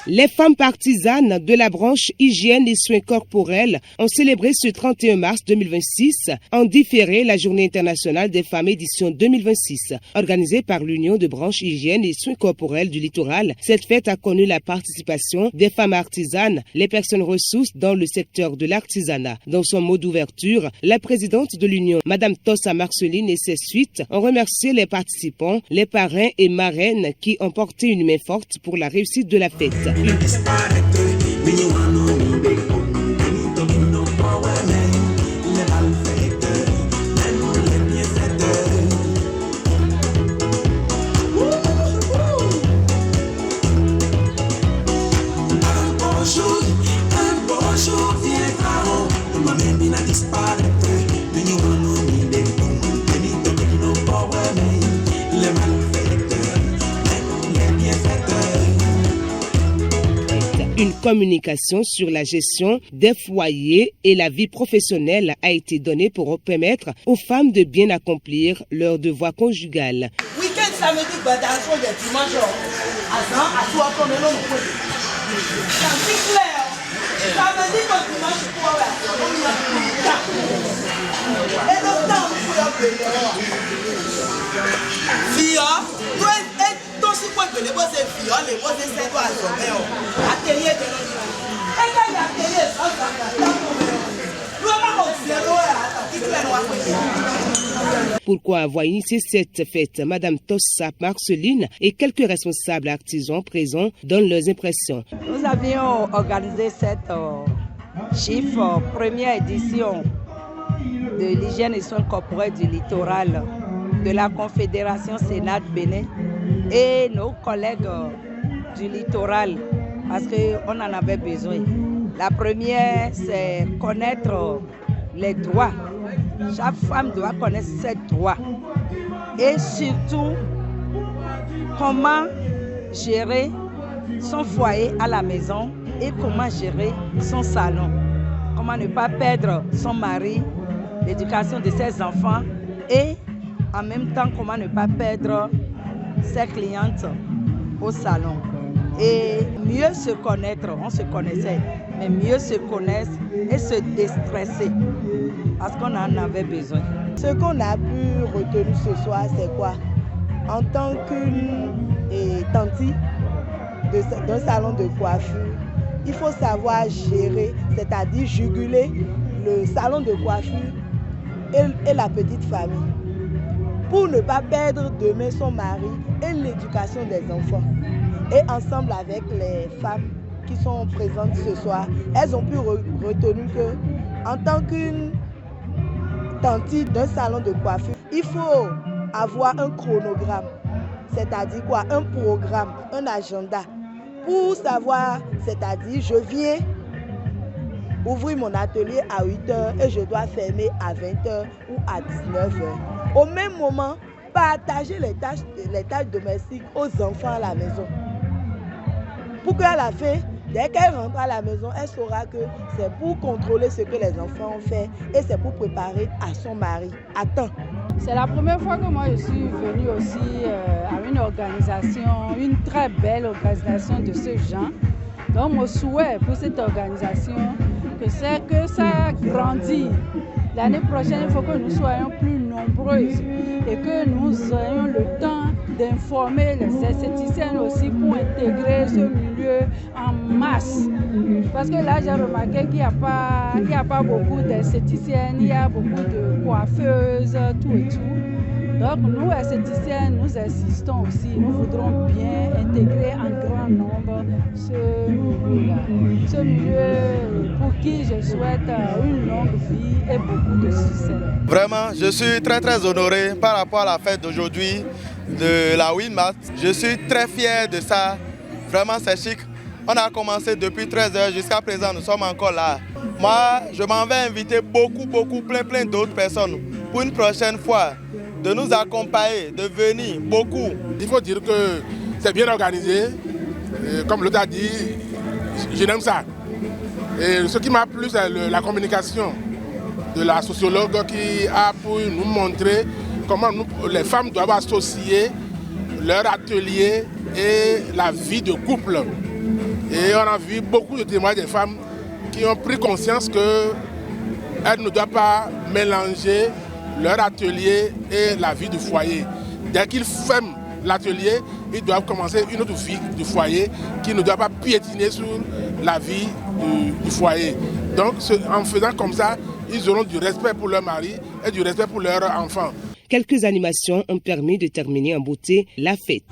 Les femmes partisanes de la branche hygiène et soins corporels ont célébré ce 31 mars 2026 en différé la Journée internationale des femmes édition 2026. Organisée par l'Union de branches hygiène et soins corporels du littoral, cette fête a connu la participation des femmes artisanes, les personnes ressources dans le secteur de l'artisanat. Dans son mot d'ouverture, la présidente de l'Union, Madame Tossa Marceline et ses suites, ont remercié les participants, les parrains et marraines qui ont porté une main forte pour la réussite de la fête. Une communication sur la gestion des foyers et la vie professionnelle a été donnée pour permettre aux femmes de bien accomplir leur devoir conjugal. Week-end, samedi, badation des dimanches, à soi comme le nom. C'est clair. Samedi, dimanche, et le temps, Pourquoi avoir initié cette fête? Madame Tossa Marceline et quelques responsables artisans présents donnent leurs impressions. Nous avions organisé cette chiffre première édition de l'hygiène et soins corporels du littoral de la Confédération Sénat Bénin et nos collègues du littoral parce qu'on en avait besoin. La première, c'est connaître les droits. Chaque femme doit connaître ses droits et surtout comment gérer son foyer à la maison et comment gérer son salon. Comment ne pas perdre son mari, l'éducation de ses enfants et en même temps comment ne pas perdre ses clientes au salon. Et mieux se connaître, on se connaissait, mais mieux se connaître et se déstresser parce qu'on en avait besoin. Ce qu'on a pu retenir ce soir, c'est quoi? En tant qu'une tantie d'un salon de coiffure, il faut savoir gérer, c'est-à-dire juguler le salon de coiffure et la petite famille pour ne pas perdre demain son mari et l'éducation des enfants. Et ensemble avec les femmes qui sont présentes ce soir, elles ont pu retenir que en tant qu'une tantie d'un salon de coiffure, il faut avoir un chronogramme, c'est-à-dire quoi? Un programme, un agenda pour savoir, c'est-à-dire je viens ouvrir mon atelier à 8h et je dois fermer à 20h ou à 19h. Au même moment, partager les tâches domestiques aux enfants à la maison. Pour qu'à la fin, dès qu'elle rentre à la maison, elle saura que c'est pour contrôler ce que les enfants ont fait et c'est pour préparer à son mari à temps. C'est la première fois que moi je suis venue aussi à une organisation, une très belle organisation de ce genre. Donc mon souhait pour cette organisation, c'est que ça grandit. L'année prochaine, il faut que nous soyons plus nombreuses et que nous ayons le temps d'informer les esthéticiennes aussi pour intégrer ce milieu en masse. Parce que là, j'ai remarqué qu'il n'y a pas beaucoup d'esthéticiennes, il y a beaucoup de coiffeuses, tout et tout. Donc nous, esthéticiennes, nous insistons aussi, nous voudrons bien intégrer en grand nombre ce milieu-là. Ce milieu pour qui je souhaite une longue vie et beaucoup de succès. Vraiment, je suis très honoré par rapport à la fête d'aujourd'hui de la 8 mars. Je suis très fier de ça. Vraiment, c'est chic. On a commencé depuis 13h jusqu'à présent, nous sommes encore là. Moi, je m'en vais inviter plein d'autres personnes pour une prochaine fois de nous accompagner, de venir beaucoup. Il faut dire que c'est bien organisé. Comme l'autre a dit, je n'aime ça. Et ce qui m'a plu, c'est la communication de la sociologue qui a pu nous montrer comment les femmes doivent associer leur atelier et la vie de couple. Et on a vu beaucoup de témoignages des femmes qui ont pris conscience qu'elles ne doivent pas mélanger leur atelier et la vie du foyer. Dès qu'ils ferment l'atelier, ils doivent commencer une autre vie du foyer qui ne doit pas piétiner sur la vie du foyer. Donc en faisant comme ça, ils auront du respect pour leur mari et du respect pour leurs enfants. Quelques animations ont permis de terminer en beauté la fête.